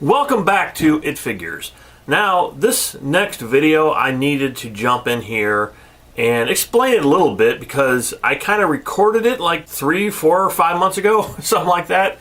Welcome back to It Figures. Now, this next video I needed to jump in here and explain it a little bit because I kind of recorded it like 3, 4, or 5 months ago, something like that.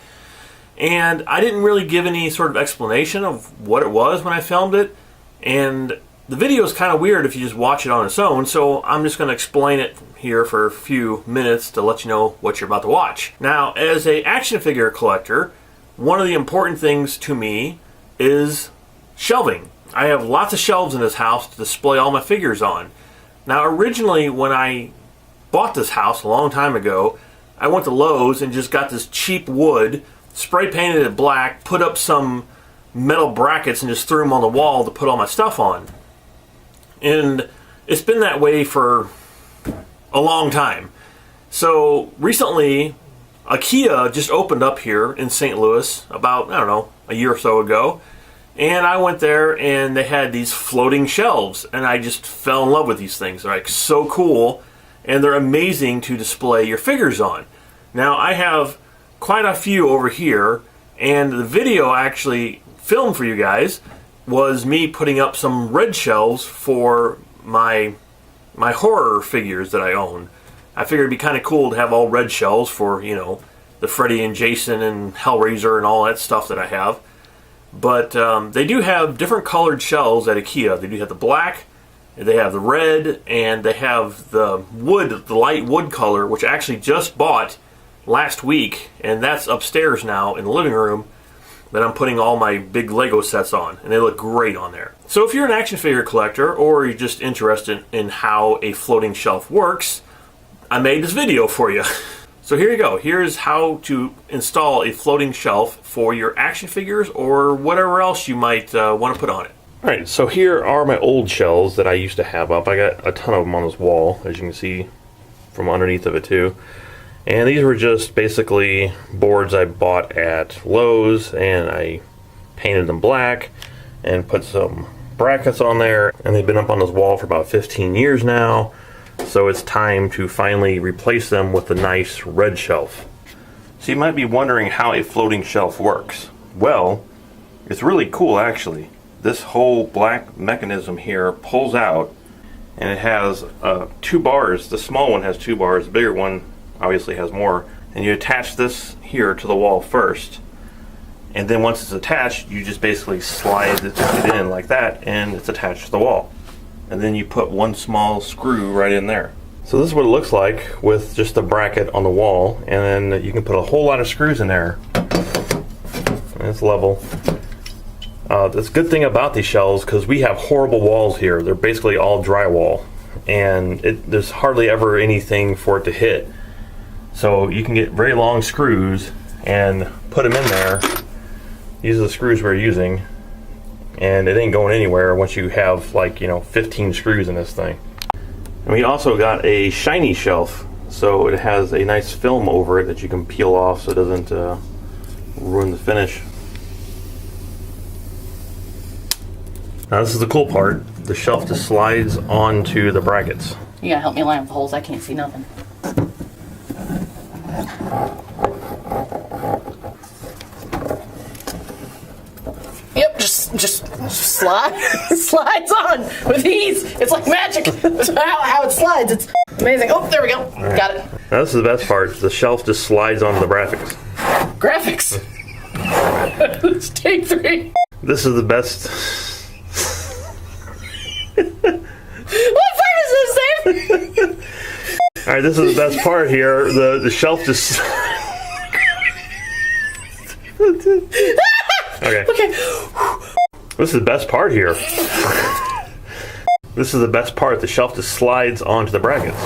And I didn't really give any sort of explanation of what it was when I filmed it. And the video is kind of weird if you just watch it on its own, so I'm just going to explain it here for a few minutes to let you know what you're about to watch. Now, as an action figure collector, one of the important things to me is shelving. I have lots of shelves in this house to display all my figures on. Now, originally when I bought this house a long time ago, I went to Lowe's and just got this cheap wood, spray painted it black, put up some metal brackets and just threw them on the wall to put all my stuff on. And it's been that way for a long time. So recently, Ikea just opened up here in St. Louis about, I don't know, a year or so ago. And I went there and they had these floating shelves and I just fell in love with these things. They're like so cool and they're amazing to display your figures on. Now I have quite a few over here and the video I actually filmed for you guys was me putting up some red shelves for my horror figures that I own. I figured it'd be kind of cool to have all red shelves for, you know, the Freddy and Jason and Hellraiser and all that stuff that I have. But they do have different colored shelves at Ikea. They do have the black, they have the red, and they have the wood, the light wood color, which I actually just bought last week, and that's upstairs now in the living room that I'm putting all my big Lego sets on, and they look great on there. So if you're an action figure collector, or you're just interested in how a floating shelf works, I made this video for you. So here you go. Here's how to install a floating shelf for your action figures or whatever else you might want to put on it. Alright, so here are my old shelves that I used to have up. I got a ton of them on this wall, as you can see from underneath of it too. And these were just basically boards I bought at Lowe's, and I painted them black and put some brackets on there. And they've been up on this wall for about 15 years now. So it's time to finally replace them with a nice red shelf. So you might be wondering how a floating shelf works. Well, it's really cool actually. This whole black mechanism here pulls out and it has 2 bars. The small one has 2 bars, the bigger one obviously has more. And you attach this here to the wall first. And then once it's attached, you just basically slide it in like that and it's attached to the wall. And then you put one small screw right in there. So this is what it looks like with just a bracket on the wall, and then you can put a whole lot of screws in there. And it's level. That's a good thing about these shelves because we have horrible walls here. They're basically all drywall, and there's hardly ever anything for it to hit. So you can get very long screws and put them in there. These are the screws we're using. And it ain't going anywhere once you have, like, you know, 15 screws in this thing. And we also got a shiny shelf, so it has a nice film over it that you can peel off so it doesn't ruin the finish. Now this is the cool part. The shelf just slides onto the brackets. You gotta help me line up the holes, I can't see nothing. Yep, just slides on with ease. It's like magic. That's how it slides. It's amazing. Oh, there we go. Right. Got it. Now this is the best part. The shelf just slides onto the graphics. Graphics. Let's take 3. This is the best. What part is this, Dave? All right, this is the best part here. The shelf just. Okay. This is the best part here. This is the best part. The shelf just slides onto the brackets.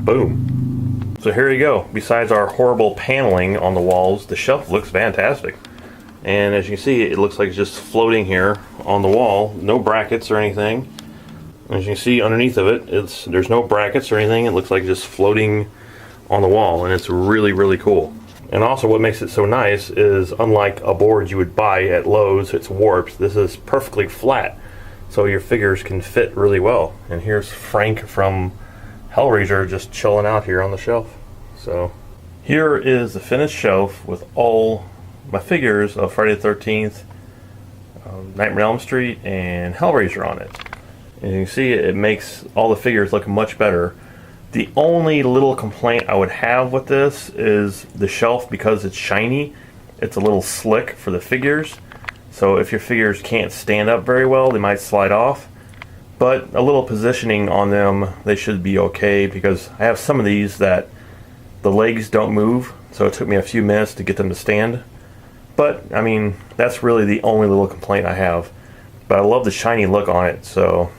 Boom. So here you go. Besides our horrible paneling on the walls, the shelf looks fantastic. And as you can see, it looks like it's just floating here on the wall. No brackets or anything. As you can see underneath of it, there's no brackets or anything. It looks like just floating on the wall, and it's really, really cool. And also what makes it so nice is, unlike a board you would buy at Lowe's, it's warped. This is perfectly flat, so your figures can fit really well. And here's Frank from Hellraiser just chilling out here on the shelf. So here is the finished shelf with all my figures of Friday the 13th, Nightmare on Elm Street, and Hellraiser on it. And you can see it makes all the figures look much better. The only little complaint I would have with this is the shelf, because it's shiny, it's a little slick for the figures. So if your figures can't stand up very well, they might slide off. But a little positioning on them, they should be okay, because I have some of these that the legs don't move, so it took me a few minutes to get them to stand. But, I mean, that's really the only little complaint I have. But I love the shiny look on it, so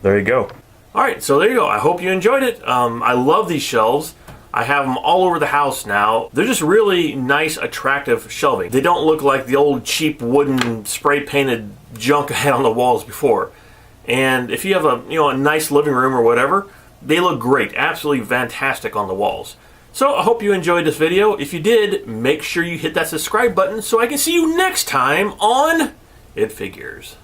there you go. Alright, so there you go. I hope you enjoyed it. I love these shelves. I have them all over the house now. They're just really nice, attractive shelving. They don't look like the old cheap wooden spray painted junk I had on the walls before. And if you have a nice living room or whatever, they look great, absolutely fantastic on the walls. So I hope you enjoyed this video. If you did, make sure you hit that subscribe button so I can see you next time on It Figures.